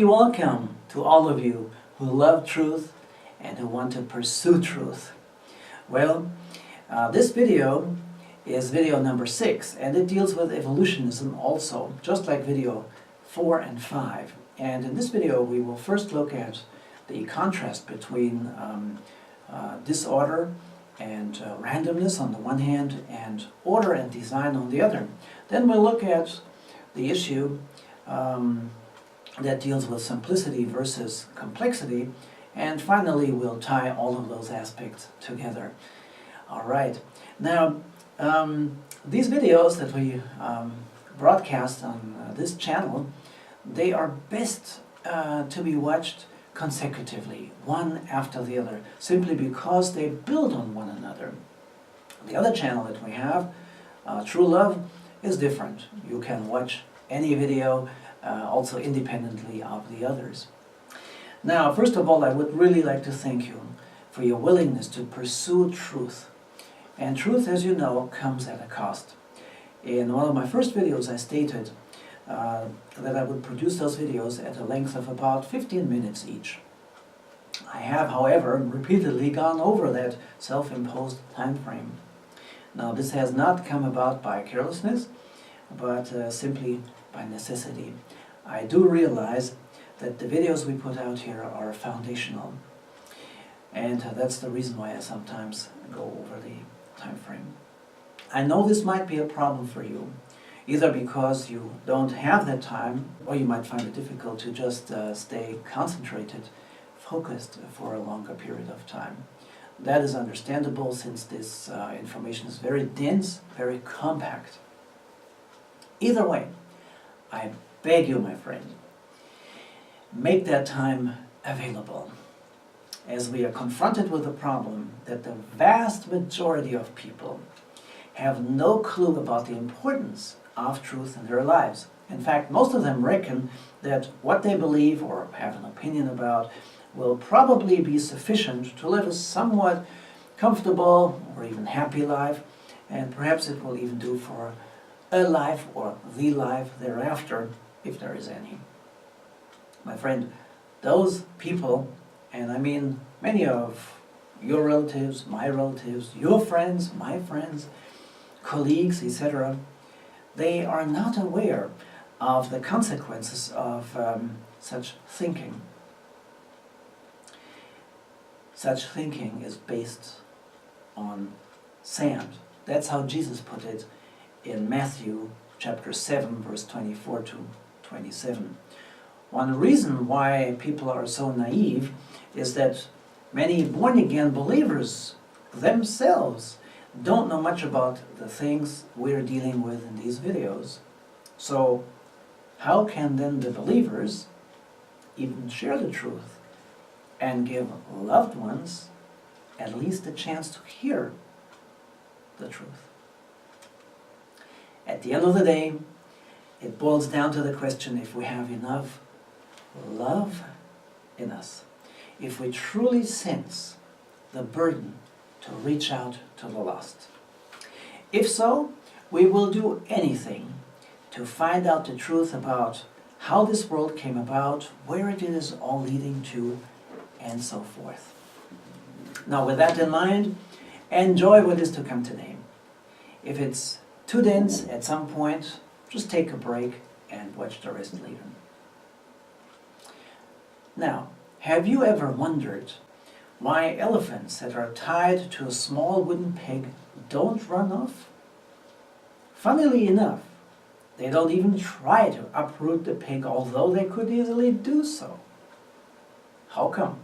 Hearty welcome to all of you who love truth and who want to pursue truth. Well, this video is video number 6, and it deals with evolutionism also, just like video 4 and 5. And in this video we will first look at the contrast between disorder and randomness on the one hand and order and design on the other. Then we'll look at the issue that deals with simplicity versus complexity, and finally we'll tie all of those aspects together. Alright, now these videos that we broadcast on this channel, they are best to be watched consecutively, one after the other, simply because they build on one another. The other channel that we have, True Love, is different. You can watch any video also independently of the others. Now, first of all, I would really like to thank you for your willingness to pursue truth. And truth, as you know, comes at a cost. In one of my first videos I stated that I would produce those videos at a length of about 15 minutes each. I have, however, repeatedly gone over that self-imposed time frame. Now, this has not come about by carelessness, but simply by necessity. I do realize that the videos we put out here are foundational, and that's the reason why I sometimes go over the time frame. I know this might be a problem for you, either because you don't have that time, or you might find it difficult to just stay concentrated, focused for a longer period of time. That is understandable, since this information is very dense, very compact. Either way, I beg you, my friend, make that time available, as we are confronted with the problem that the vast majority of people have no clue about the importance of truth in their lives. In fact, most of them reckon that what they believe or have an opinion about will probably be sufficient to live a somewhat comfortable or even happy life, and perhaps it will even do for a life or the life thereafter, if there is any. My friend, those people, and I mean many of your relatives, my relatives, your friends, my friends, colleagues, etc., they are not aware of the consequences of such thinking. Such thinking is based on sand. That's how Jesus put it in Matthew chapter 7, verse 24 to 27. One reason why people are so naive is that many born-again believers themselves don't know much about the things we're dealing with in these videos. So how can then the believers even share the truth and give loved ones at least a chance to hear the truth? At the end of the day, it boils down to the question if we have enough love in us, if we truly sense the burden to reach out to the lost. If so, we will do anything to find out the truth about how this world came about, where it is all leading to, and so forth. Now, with that in mind, enjoy what is to come today. If it's too dense at some point, just take a break and watch the rest later. Now, have you ever wondered why elephants that are tied to a small wooden peg don't run off? Funnily enough, they don't even try to uproot the peg, although they could easily do so. How come?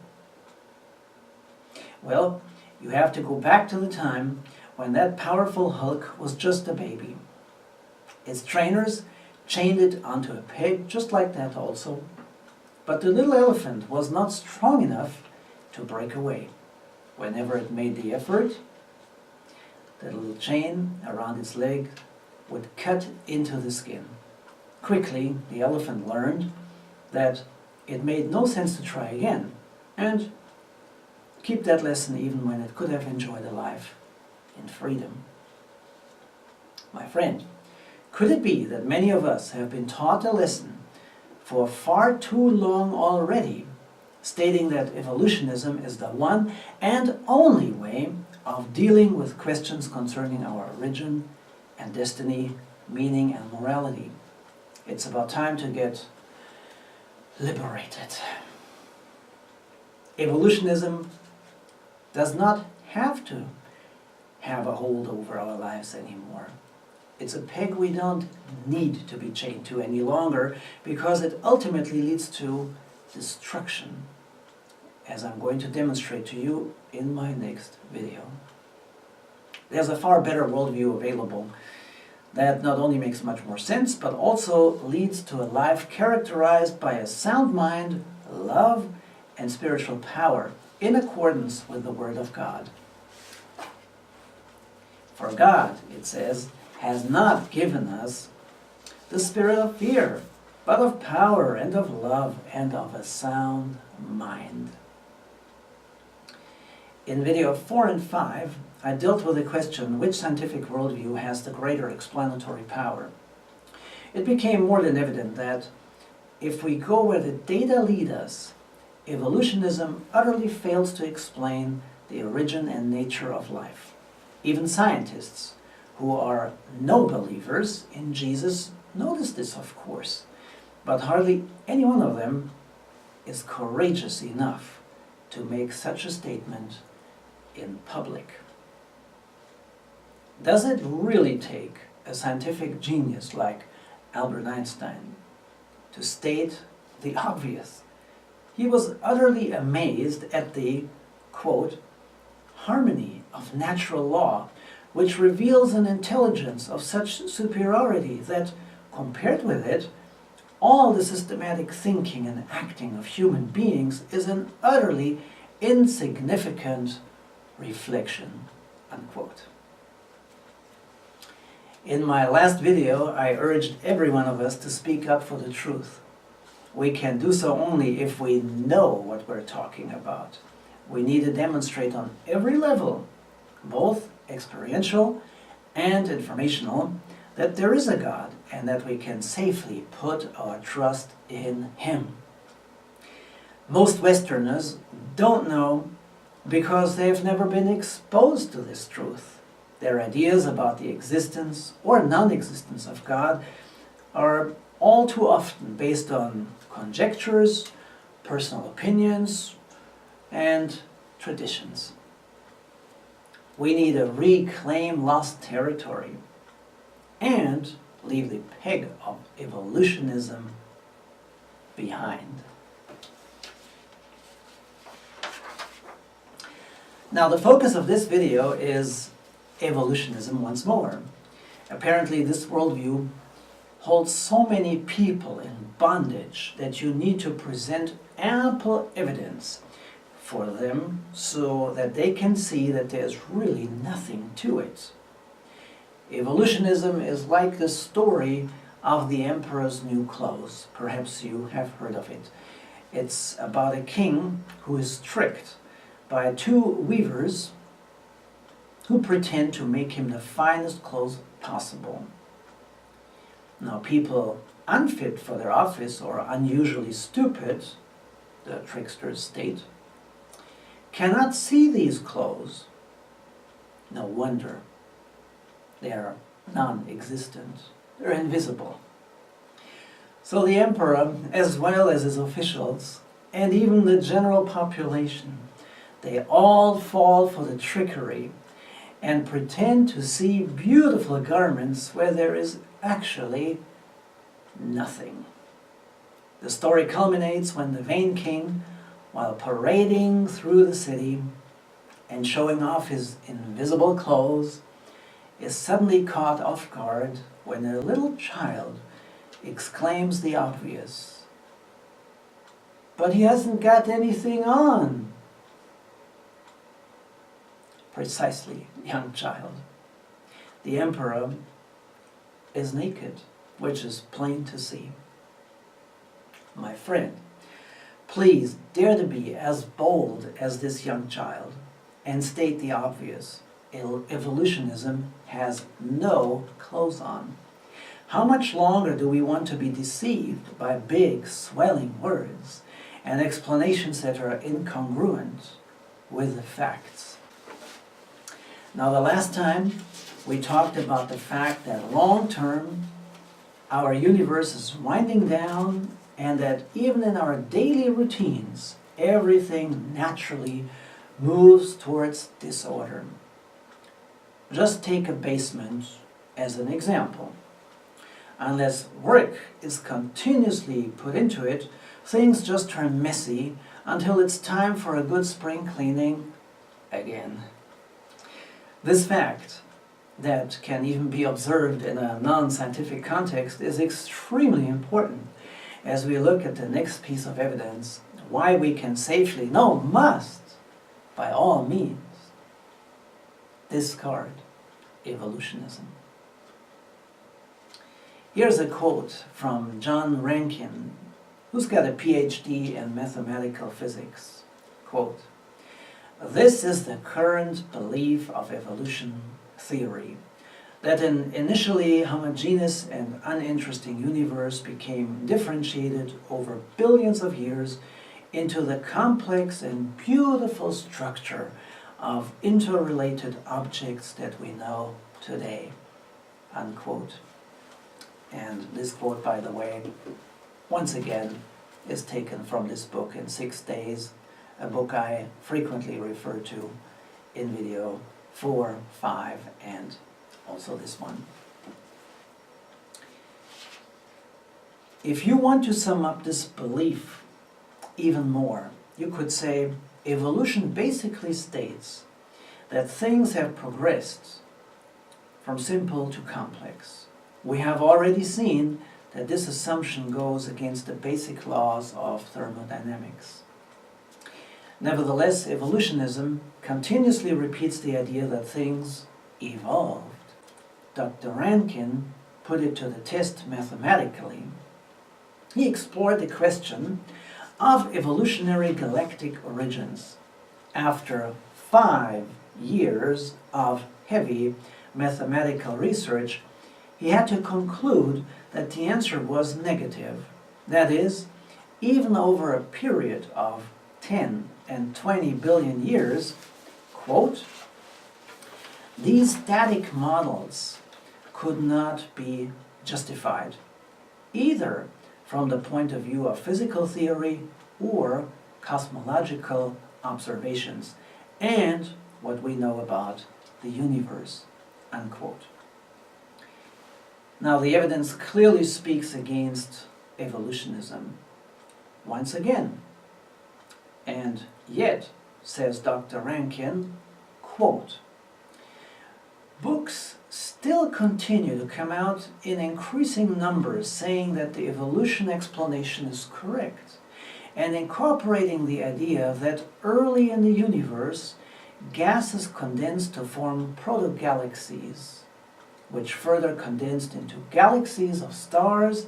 Well, you have to go back to the time when that powerful Hulk was just a baby. Its trainers chained it onto a peg just like that also, but the little elephant was not strong enough to break away. Whenever it made the effort, the little chain around its leg would cut into the skin. Quickly, the elephant learned that it made no sense to try again, and keep that lesson even when it could have enjoyed a life in freedom. My friend, could it be that many of us have been taught a lesson for far too long already, stating that evolutionism is the one and only way of dealing with questions concerning our origin and destiny, meaning and morality. It's about time to get liberated. Evolutionism does not have to have a hold over our lives anymore. It's a peg we don't need to be chained to any longer, because it ultimately leads to destruction, as I'm going to demonstrate to you in my next video. There's a far better worldview available that not only makes much more sense, but also leads to a life characterized by a sound mind, love, and spiritual power, in accordance with the Word of God. For God, it says, has not given us the spirit of fear, but of power and of love and of a sound mind. In video 4 and 5, I dealt with the question, which scientific worldview has the greater explanatory power? It became more than evident that if we go where the data lead us, evolutionism utterly fails to explain the origin and nature of life. Even scientists who are no believers in Jesus notice this, of course, but hardly any one of them is courageous enough to make such a statement in public. Does it really take a scientific genius like Albert Einstein to state the obvious? He was utterly amazed at the, quote, harmony of natural law, which reveals an intelligence of such superiority that, compared with it, all the systematic thinking and acting of human beings is an utterly insignificant reflection, unquote. In my last video, I urged every one of us to speak up for the truth. We can do so only if we know what we're talking about. We need to demonstrate on every level, both experiential and informational, that there is a God and that we can safely put our trust in Him. Most Westerners don't know because they've never been exposed to this truth. Their ideas about the existence or non-existence of God are all too often based on conjectures, personal opinions, and traditions. We need to reclaim lost territory and leave the peg of evolutionism behind. Now, the focus of this video is evolutionism once more. Apparently, this worldview holds so many people in bondage that you need to present ample evidence for them so that they can see that there's really nothing to it. Evolutionism is like the story of the emperor's new clothes. Perhaps you have heard of it. It's about a king who is tricked by two weavers who pretend to make him the finest clothes possible. Now, people unfit for their office or unusually stupid, the tricksters state, cannot see these clothes. No wonder. They are non-existent. They're invisible. So the emperor, as well as his officials, and even the general population, they all fall for the trickery and pretend to see beautiful garments where there is actually nothing. The story culminates when the vain king, while parading through the city and showing off his invisible clothes, is suddenly caught off guard when a little child exclaims the obvious, "But he hasn't got anything on." Precisely, young child. The emperor is naked, which is plain to see. My friend, please dare to be as bold as this young child and state the obvious. Evolutionism has no clothes on. How much longer do we want to be deceived by big, swelling words and explanations that are incongruent with the facts? Now, the last time we talked about the fact that long-term our universe is winding down, and that even in our daily routines, everything naturally moves towards disorder. Just take a basement as an example. Unless work is continuously put into it, things just turn messy until it's time for a good spring cleaning again. This fact, that can even be observed in a non-scientific context, is extremely important as we look at the next piece of evidence why we can safely, no, must, by all means, discard evolutionism. Here's a quote from John Rankin, who's got a PhD in mathematical physics. Quote, "This is the current belief of evolution theory, that an initially homogeneous and uninteresting universe became differentiated over billions of years into the complex and beautiful structure of interrelated objects that we know today." Unquote. And this quote, by the way, once again, is taken from this book in 6 days, a book I frequently refer to in video 4, 5, and also this one. If you want to sum up this belief even more, you could say evolution basically states that things have progressed from simple to complex. We have already seen that this assumption goes against the basic laws of thermodynamics. Nevertheless, evolutionism continuously repeats the idea that things evolved. Dr. Rankin put it to the test mathematically. He explored the question of evolutionary galactic origins. After 5 years of heavy mathematical research, he had to conclude that the answer was negative. That is, even over a period of 10 and 20 billion years, quote, "These static models could not be justified, either from the point of view of physical theory or cosmological observations, and what we know about the universe," unquote. Now, the evidence clearly speaks against evolutionism. Once again, and yet, says Dr. Rankin, quote, "Books still continue to come out in increasing numbers saying that the evolution explanation is correct, and incorporating the idea that early in the universe, gases condensed to form proto-galaxies, which further condensed into galaxies of stars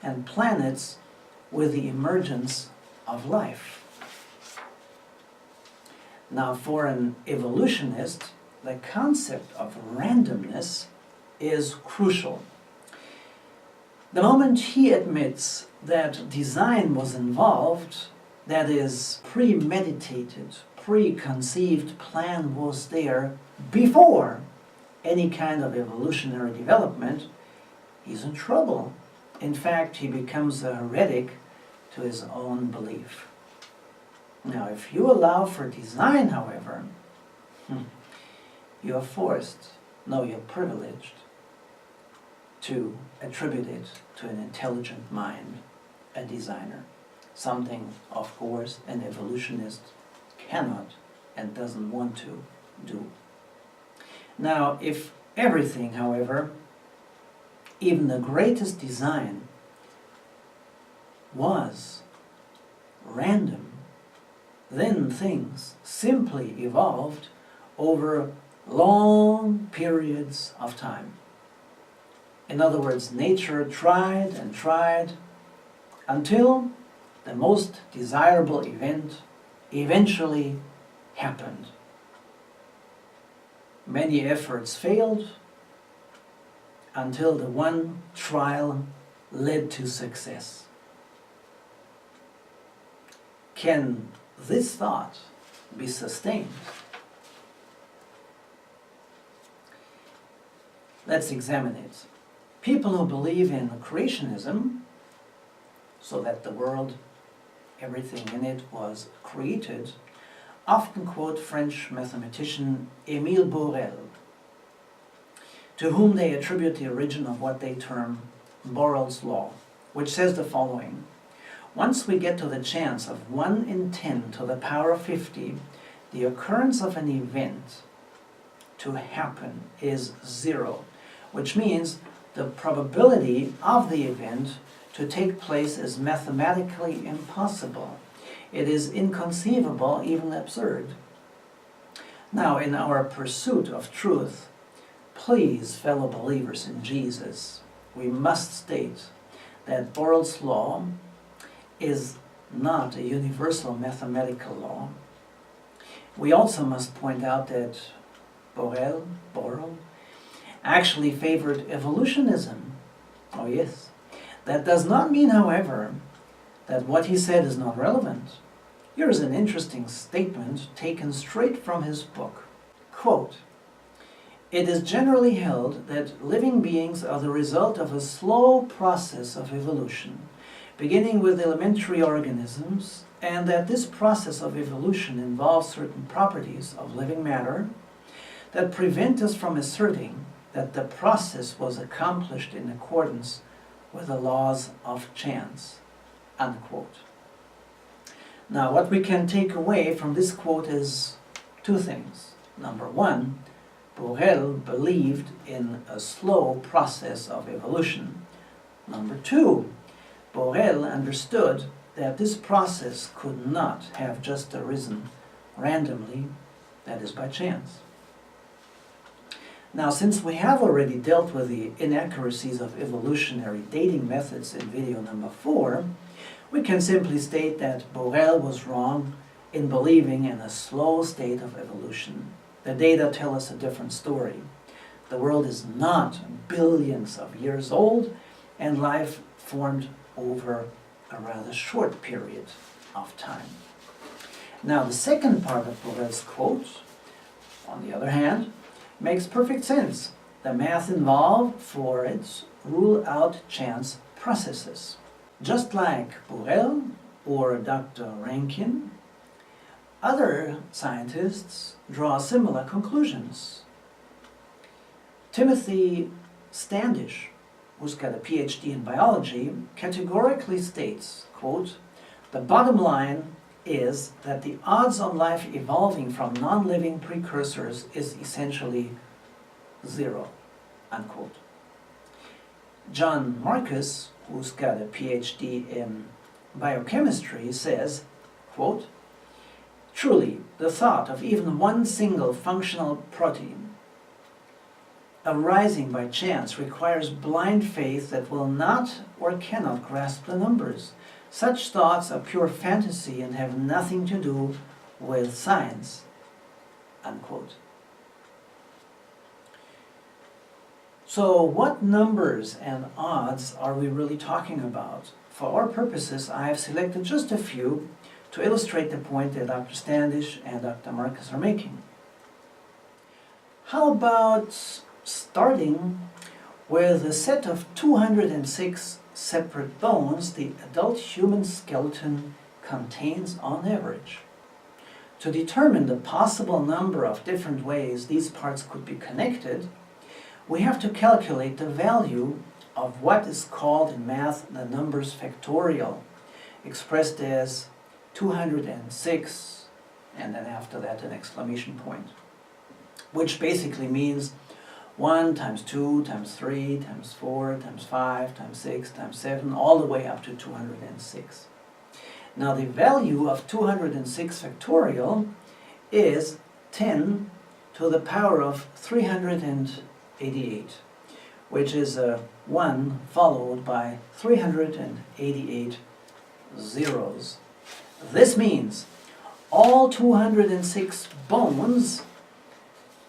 and planets with the emergence of life." Now, for an evolutionist, the concept of randomness is crucial. The moment he admits that design was involved, that is, premeditated, preconceived plan was there before any kind of evolutionary development, he's in trouble. In fact, he becomes a heretic to his own belief. Now, if you allow for design, however, you are forced, no, you're privileged, to attribute it to an intelligent mind, a designer. Something, of course, an evolutionist cannot and doesn't want to do. Now, if everything, however, even the greatest design, was random, then things simply evolved over long periods of time. In other words, nature tried and tried until the most desirable event eventually happened. Many efforts failed until the one trial led to success. Can this thought be sustained? Let's examine it. People who believe in creationism, so that the world, everything in it was created, often quote French mathematician Émile Borel, to whom they attribute the origin of what they term Borel's law, which says the following: once we get to the chance of 1 in 10 to the power of 50, the occurrence of an event to happen is 0, which means the probability of the event to take place is mathematically impossible. It is inconceivable, even absurd. Now, in our pursuit of truth, please, fellow believers in Jesus, we must state that Borel's law is not a universal mathematical law. We also must point out that Borel actually favored evolutionism. Oh yes. That does not mean, however, that what he said is not relevant. Here is an interesting statement taken straight from his book. Quote, "It is generally held that living beings are the result of a slow process of evolution, beginning with elementary organisms, and that this process of evolution involves certain properties of living matter that prevent us from asserting that the process was accomplished in accordance with the laws of chance." Unquote. Now, what we can take away from this quote is two things. Number one, Borel believed in a slow process of evolution. Number two, Borel understood that this process could not have just arisen randomly, that is by chance. Now, since we have already dealt with the inaccuracies of evolutionary dating methods in video number 4, we can simply state that Borel was wrong in believing in a slow state of evolution. The data tell us a different story. The world is not billions of years old, and life formed over a rather short period of time. Now, the second part of Borel's quote, on the other hand, makes perfect sense. The math involved for it rule out chance processes. Just like Borel or Dr. Rankin, other scientists draw similar conclusions. Timothy Standish, who's got a PhD in biology, categorically states, quote, "The bottom line is that the odds on life evolving from non-living precursors is essentially 0, unquote. John Marcus, who's got a PhD in biochemistry, says, quote, "Truly, the thought of even one single functional protein arising by chance requires blind faith that will not or cannot grasp the numbers. Such thoughts are pure fantasy and have nothing to do with science," unquote. So what numbers and odds are we really talking about? For our purposes, I have selected just a few to illustrate the point that Dr. Standish and Dr. Marcus are making. How about starting with a set of 206 separate bones the adult human skeleton contains on average? To determine the possible number of different ways these parts could be connected, we have to calculate the value of what is called in math the numbers factorial, expressed as 206, and then after that an exclamation point, which basically means 1 times 2 times 3 times 4 times 5 times 6 times 7, all the way up to 206. Now the value of 206 factorial is 10 to the power of 388, which is a 1 followed by 388 zeros. This means all 206 bones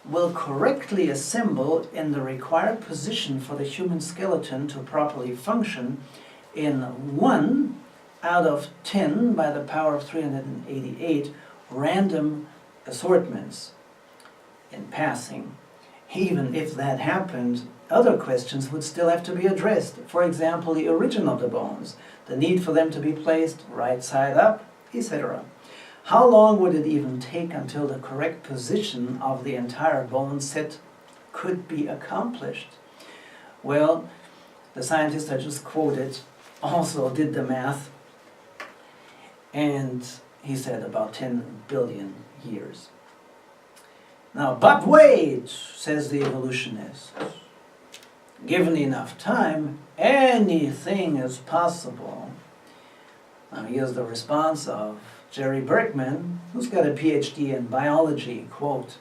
will correctly assemble in the required position for the human skeleton to properly function in 1 out of 10 by the power of 388 random assortments in passing. Even if that happened, other questions would still have to be addressed. For example, the origin of the bones, the need for them to be placed right side up, etc. How long would it even take until the correct position of the entire bone set could be accomplished? Well, the scientist I just quoted also did the math, and he said about 10 billion years. Now, but wait, says the evolutionist. Given enough time, anything is possible. Now, here's the response of Jerry Berkman, who's got a PhD in biology, quote,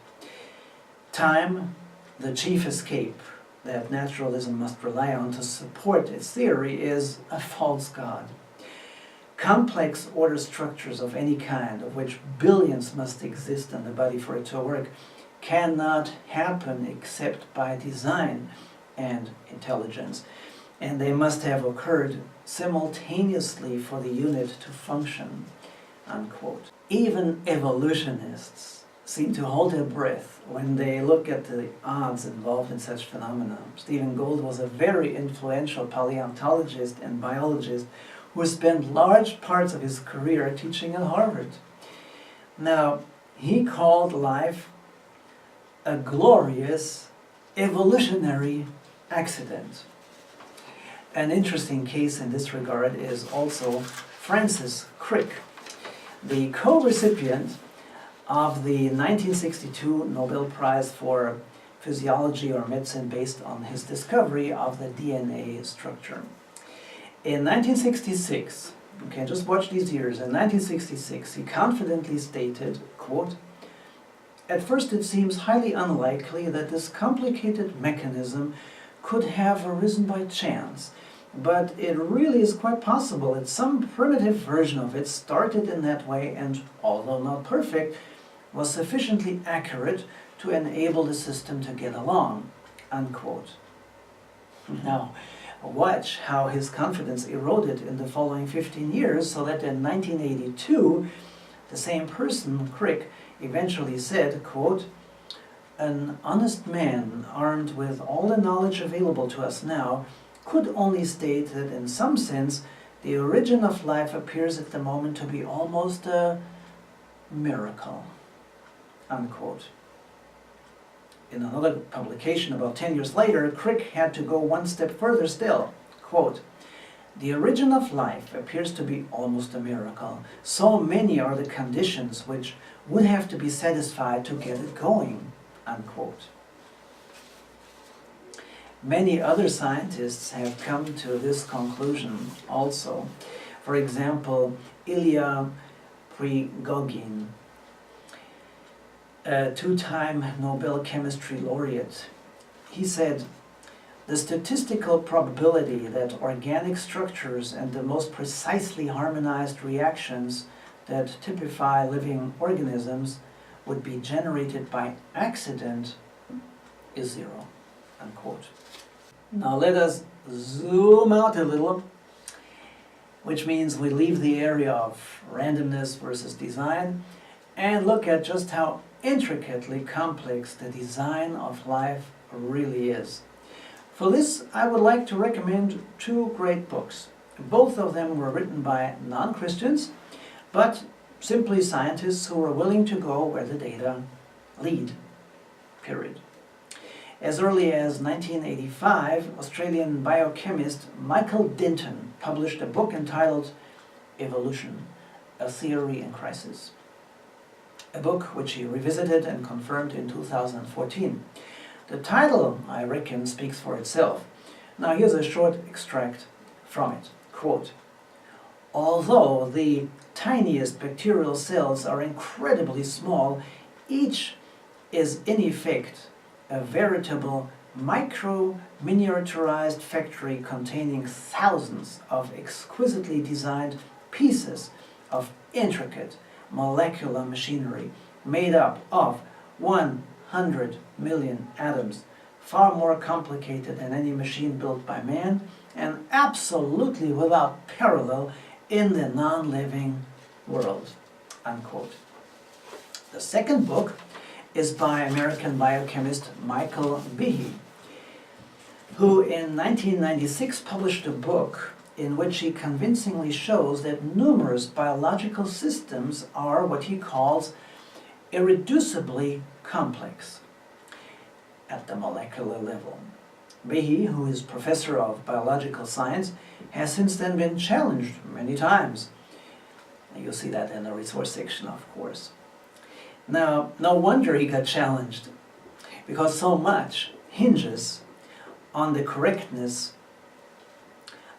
"Time, the chief escape that naturalism must rely on to support its theory, is a false god. Complex order structures of any kind, of which billions must exist in the body for it to work, cannot happen except by design and intelligence, and they must have occurred simultaneously for the unit to function," unquote. Even evolutionists seem to hold their breath when they look at the odds involved in such phenomena. Stephen Gould was a very influential paleontologist and biologist who spent large parts of his career teaching at Harvard. Now, he called life a glorious evolutionary accident. An interesting case in this regard is also Francis Crick, the co-recipient of the 1962 Nobel Prize for Physiology or Medicine based on his discovery of the DNA structure. In 1966, okay, just watch these years, in 1966 he confidently stated, quote, "At first it seems highly unlikely that this complicated mechanism could have arisen by chance, but it really is quite possible that some primitive version of it started in that way and, although not perfect, was sufficiently accurate to enable the system to get along," unquote. Now, watch how his confidence eroded in the following 15 years, so that in 1982, the same person, Crick, eventually said, quote, "An honest man, armed with all the knowledge available to us now, could only state that in some sense the origin of life appears at the moment to be almost a miracle," unquote. In another publication about 10 years later, Crick had to go one step further still. Quote, "The origin of life appears to be almost a miracle. So many are the conditions which would have to be satisfied to get it going," unquote. Many other scientists have come to this conclusion also. For example, Ilya Prigogine, a two-time Nobel Chemistry laureate. He said, "The statistical probability that organic structures and the most precisely harmonized reactions that typify living organisms would be generated by accident is zero," unquote. Now let us zoom out a little, which means we leave the area of randomness versus design and look at just how intricately complex the design of life really is. For this, I would like to recommend two great books. Both of them were written by non-Christians, but simply scientists who were willing to go where the data lead, period. As early as 1985, Australian biochemist Michael Denton published a book entitled Evolution, A Theory in Crisis, a book which he revisited and confirmed in 2014. The title, I reckon, speaks for itself. Now here's a short extract from it. Quote, "Although the tiniest bacterial cells are incredibly small, each is in effect a veritable micro-miniaturized factory containing thousands of exquisitely designed pieces of intricate molecular machinery made up of 100 million atoms, far more complicated than any machine built by man, and absolutely without parallel in the non-living world, unquote. The second book is by American biochemist Michael Behe, who in 1996 published a book in which he convincingly shows that numerous biological systems are what he calls irreducibly complex at the molecular level. Behe, who is professor of biological science, has since then been challenged many times. And you'll see that in the resource section, of course. Now, no wonder he got challenged, because so much hinges on the correctness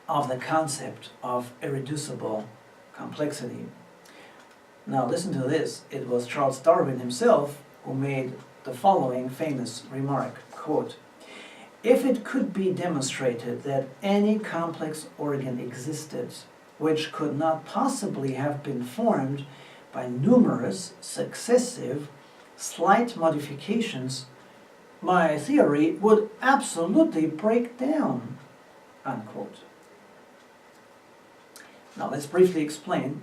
of the concept of irreducible complexity. Now listen to this. It was Charles Darwin himself who made the following famous remark, quote, "If it could be demonstrated that any complex organ existed which could not possibly have been formed by numerous, successive, slight modifications, my theory would absolutely break down," unquote. Now let's briefly explain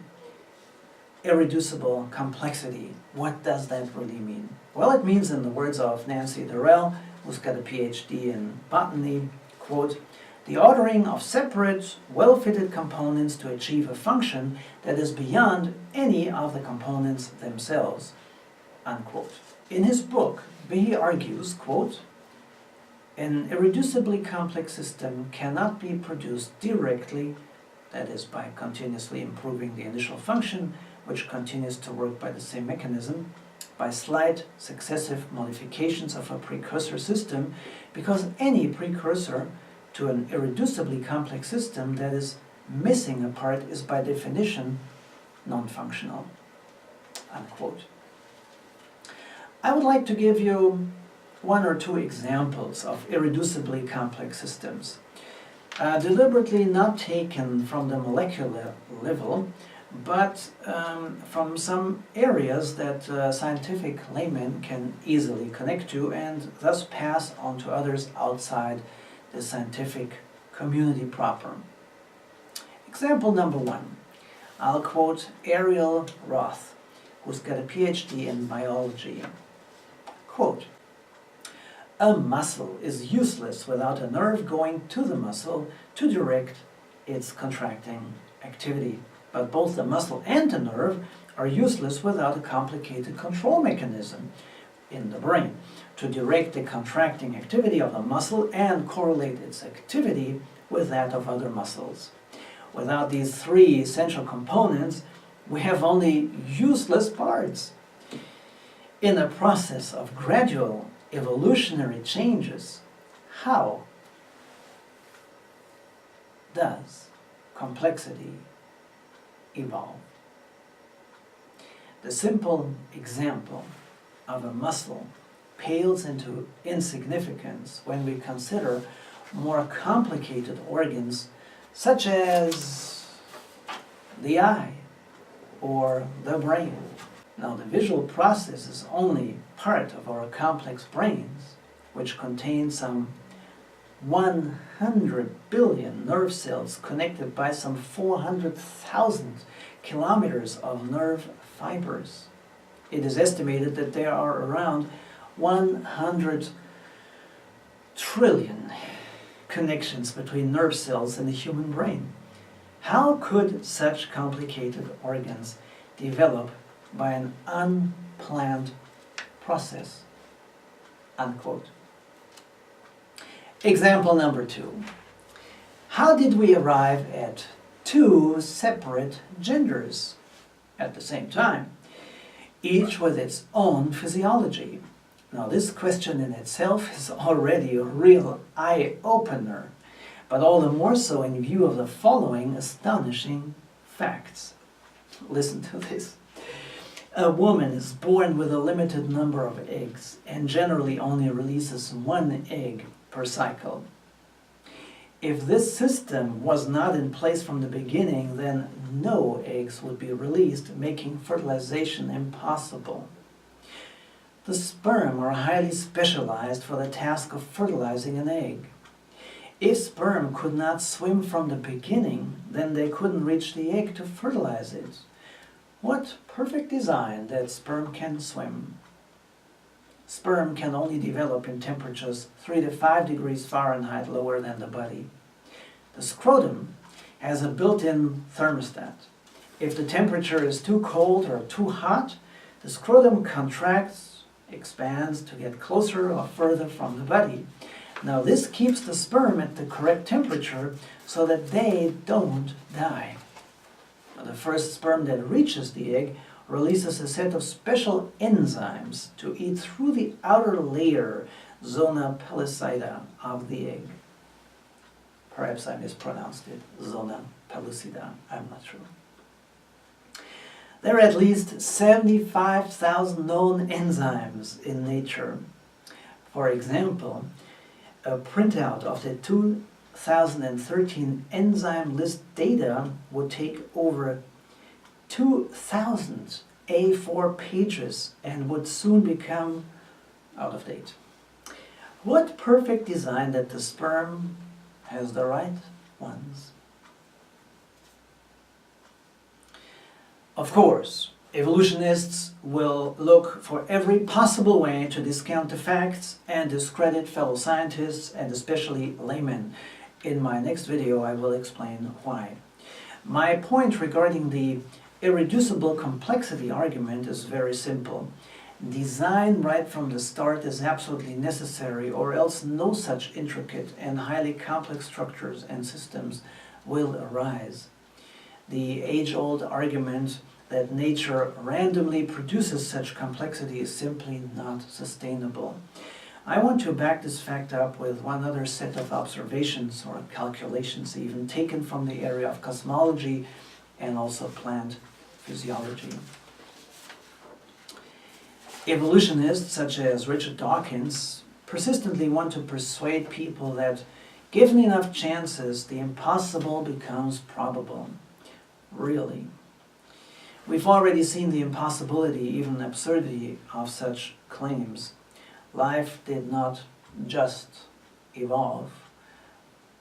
irreducible complexity. What does that really mean? Well, it means, in the words of Nancy Durrell, who's got a PhD in botany, quote, "the ordering of separate, well-fitted components to achieve a function that is beyond any of the components themselves," unquote. In his book, Behe argues, quote, "an irreducibly complex system cannot be produced directly, that is, by continuously improving the initial function, which continues to work by the same mechanism, by slight successive modifications of a precursor system, because any precursor to an irreducibly complex system that is missing a part is by definition non-functional," unquote. I would like to give you one or two examples of irreducibly complex systems, deliberately not taken from the molecular level, but from some areas that scientific laymen can easily connect to and thus pass on to others outside the scientific community proper. Example number one. I'll quote Arielle Roth, who's got a PhD in biology. Quote, "A muscle is useless without a nerve going to the muscle to direct its contracting activity. But both the muscle and the nerve are useless without a complicated control mechanism in the brain to direct the contracting activity of the muscle and correlate its activity with that of other muscles. Without these three essential components, we have only useless parts. In a process of gradual evolutionary changes, how does complexity evolve?" The simple example of a muscle pales into insignificance when we consider more complicated organs such as the eye or the brain. Now, the visual process is only part of our complex brains, which contain some 100 billion nerve cells connected by some 400,000 kilometers of nerve fibers. It is estimated that there are around 100 trillion connections between nerve cells in the human brain. How could such complicated organs develop by an unplanned process?" Unquote. Example number two. How did we arrive at two separate genders at the same time, each with its own physiology? Now, this question in itself is already a real eye-opener, but all the more so in view of the following astonishing facts. Listen to this. A woman is born with a limited number of eggs and generally only releases one egg per cycle. If this system was not in place from the beginning, then no eggs would be released, making fertilization impossible. The sperm are highly specialized for the task of fertilizing an egg. If sperm could not swim from the beginning, then they couldn't reach the egg to fertilize it. What perfect design that sperm can swim. Sperm can only develop in temperatures 3 to 5 degrees Fahrenheit lower than the body. The scrotum has a built-in thermostat. If the temperature is too cold or too hot, the scrotum contracts, expands to get closer or further from the body. Now this keeps the sperm at the correct temperature so that they don't die. Now, the first sperm that reaches the egg releases a set of special enzymes to eat through the outer layer, zona pellucida, of the egg. Perhaps I mispronounced it, zona pellucida, I'm not sure. There are at least 75,000 known enzymes in nature. For example, a printout of the 2013 enzyme list data would take over 2,000 A4 pages and would soon become out of date. What perfect design that the sperm has the right ones. Of course, evolutionists will look for every possible way to discount the facts and discredit fellow scientists and especially laymen. In my next video I will explain why. My point regarding the irreducible complexity argument is very simple. Design right from the start is absolutely necessary, or else no such intricate and highly complex structures and systems will arise. The age-old argument that nature randomly produces such complexity is simply not sustainable. I want to back this fact up with one other set of observations or calculations even taken from the area of cosmology and also plant physiology. Evolutionists such as Richard Dawkins persistently want to persuade people that given enough chances, the impossible becomes probable. Really. We've already seen the impossibility, even absurdity of such claims. Life did not just evolve.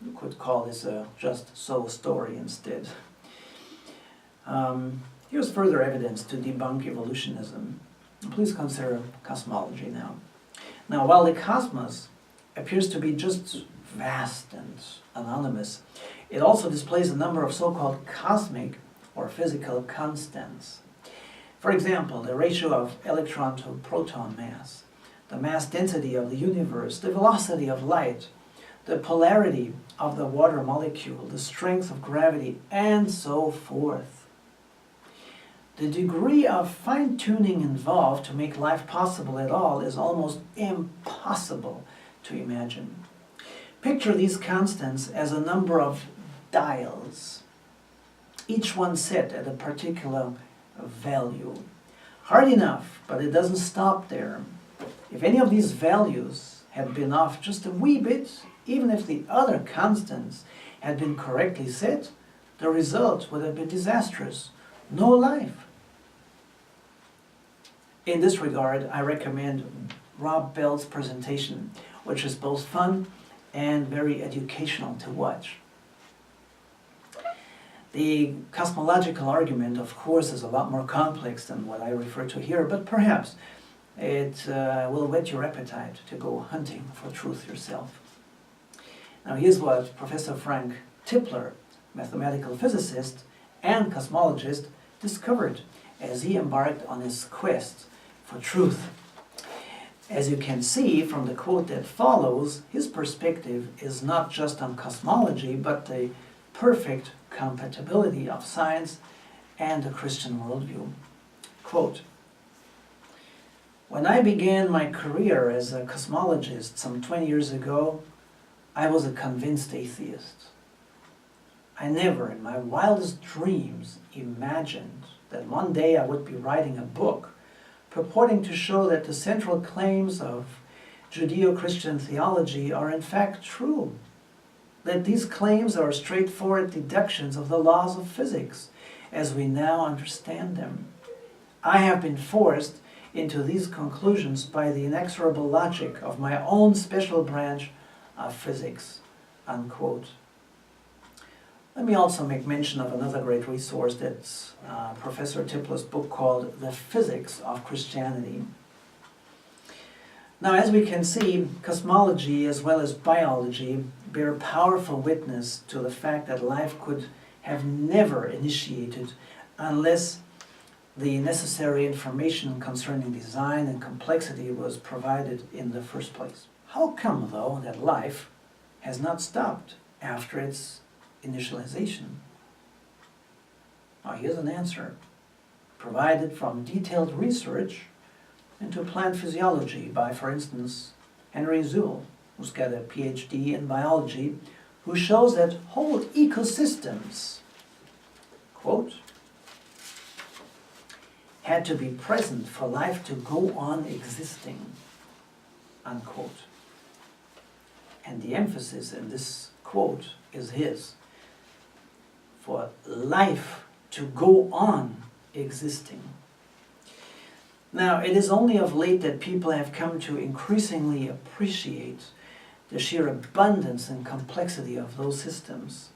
You could call this a just so story instead. Here's further evidence to debunk evolutionism. Please consider cosmology now. Now, while the cosmos appears to be just vast and anonymous, it also displays a number of so-called cosmic or physical constants. For example, the ratio of electron to proton mass, the mass density of the universe, the velocity of light, the polarity of the water molecule, the strength of gravity, and so forth. The degree of fine-tuning involved to make life possible at all is almost impossible to imagine. Picture these constants as a number of dials, each one set at a particular value. Hard enough, but it doesn't stop there. If any of these values had been off just a wee bit, even if the other constants had been correctly set, the result would have been disastrous. No life. In this regard, I recommend Rob Bell's presentation, which is both fun and very educational to watch. The cosmological argument, of course, is a lot more complex than what I refer to here, but perhaps it will whet your appetite to go hunting for truth yourself. Now here's what Professor Frank Tipler, mathematical physicist and cosmologist, discovered as he embarked on his quest for truth. As you can see from the quote that follows, his perspective is not just on cosmology, but the perfect compatibility of science and the Christian worldview. Quote, "When I began my career as a cosmologist some 20 years ago, I was a convinced atheist. I never in my wildest dreams imagined that one day I would be writing a book purporting to show that the central claims of Judeo-Christian theology are in fact true, that these claims are straightforward deductions of the laws of physics as we now understand them. I have been forced into these conclusions by the inexorable logic of my own special branch of physics," unquote. Let me also make mention of another great resource. That's Professor Tipler's book called The Physics of Christianity. Now, as we can see, cosmology as well as biology bear powerful witness to the fact that life could have never initiated unless the necessary information concerning design and complexity was provided in the first place. How come, though, that life has not stopped after its initialization? Now, here's an answer, provided from detailed research into plant physiology by, for instance, Henry Zuhl, who's got a PhD in biology, who shows that whole ecosystems, quote, had to be present for life to go on existing, unquote. And the emphasis in this quote is his, for life to go on existing. Now, it is only of late that people have come to increasingly appreciate the sheer abundance and complexity of those systems.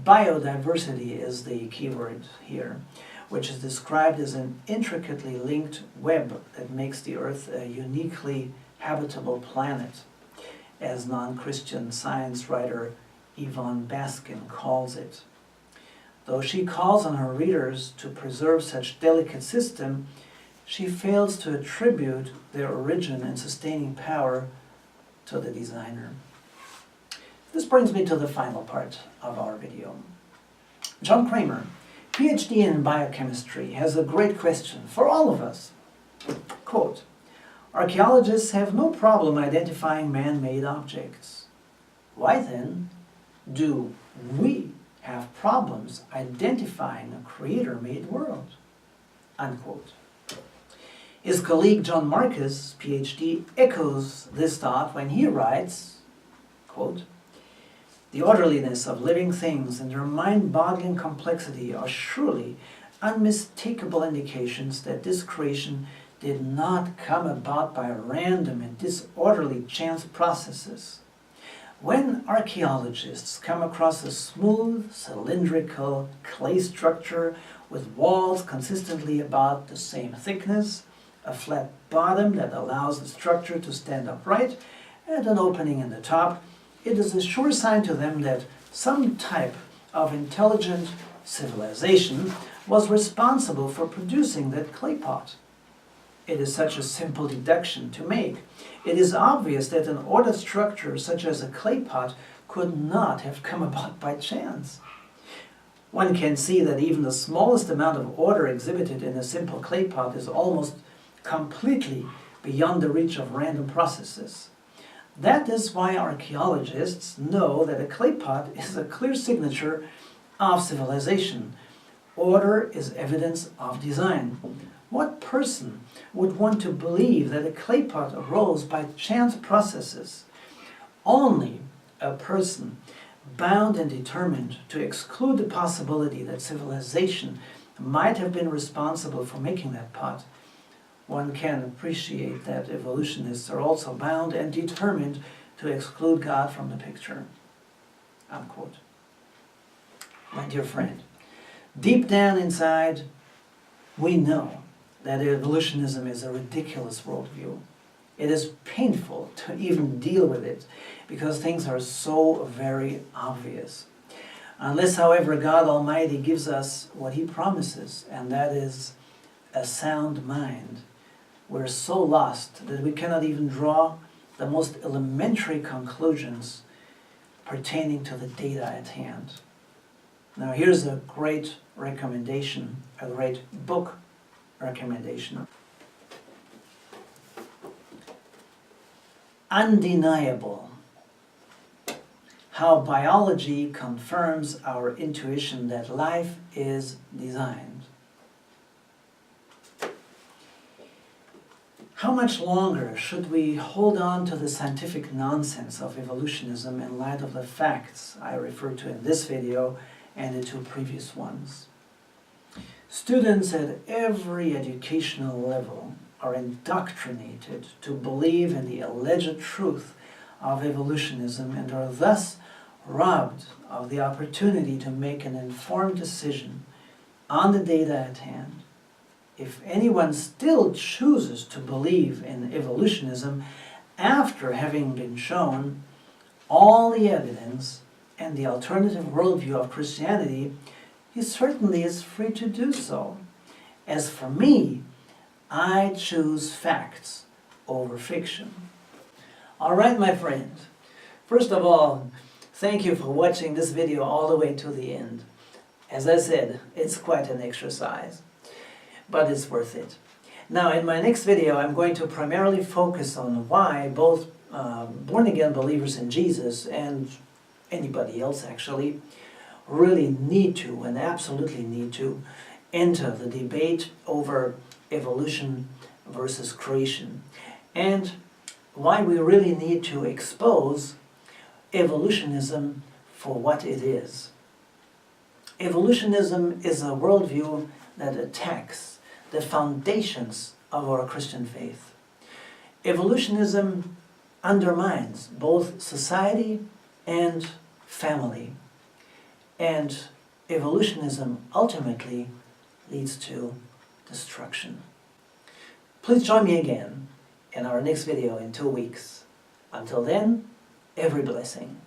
Biodiversity is the key word here, which is described as an intricately linked web that makes the Earth a uniquely habitable planet, as non-Christian science writer Yvonne Baskin calls it. Though she calls on her readers to preserve such delicate system, she fails to attribute their origin and sustaining power to the designer. This brings me to the final part of our video. John Kramer, PhD in biochemistry, has a great question for all of us. Quote, "Archaeologists have no problem identifying man-made objects. Why then do we have problems identifying a creator-made world?" Unquote. His colleague John Marcus, PhD, echoes this thought when he writes, quote, "The orderliness of living things and their mind-boggling complexity are surely unmistakable indications that this creation did not come about by random and disorderly chance processes. When archaeologists come across a smooth, cylindrical clay structure with walls consistently about the same thickness, a flat bottom that allows the structure to stand upright, and an opening in the top, it is a sure sign to them that some type of intelligent civilization was responsible for producing that clay pot. It is such a simple deduction to make. It is obvious that an ordered structure such as a clay pot could not have come about by chance. One can see that even the smallest amount of order exhibited in a simple clay pot is almost completely beyond the reach of random processes. That is why archaeologists know that a clay pot is a clear signature of civilization. Order is evidence of design. What person would want to believe that a clay pot arose by chance processes? Only a person bound and determined to exclude the possibility that civilization might have been responsible for making that pot. One can appreciate that evolutionists are also bound and determined to exclude God from the picture." Unquote. My dear friend, deep down inside, we know that evolutionism is a ridiculous worldview. It is painful to even deal with it because things are so very obvious. Unless, however, God Almighty gives us what He promises, and that is a sound mind, we're so lost that we cannot even draw the most elementary conclusions pertaining to the data at hand. Now here's a great recommendation, a great book recommendation. Undeniable: How Biology Confirms Our Intuition That Life is Designed. How much longer should we hold on to the scientific nonsense of evolutionism in light of the facts I referred to in this video and the two previous ones? Students at every educational level are indoctrinated to believe in the alleged truth of evolutionism and are thus robbed of the opportunity to make an informed decision on the data at hand. If anyone still chooses to believe in evolutionism after having been shown all the evidence and the alternative worldview of Christianity, he certainly is free to do so. As for me, I choose facts over fiction. All right, my friend. First of all, thank you for watching this video all the way to the end. As I said, it's quite an exercise, but it's worth it. Now, in my next video, I'm going to primarily focus on why both born-again believers in Jesus and anybody else actually really need to, and absolutely need to, enter the debate over evolution versus creation, and why we really need to expose evolutionism for what it is. Evolutionism is a worldview that attacks the foundations of our Christian faith. Evolutionism undermines both society and family, and evolutionism ultimately leads to destruction. Please join me again in our next video in 2 weeks. Until then, every blessing.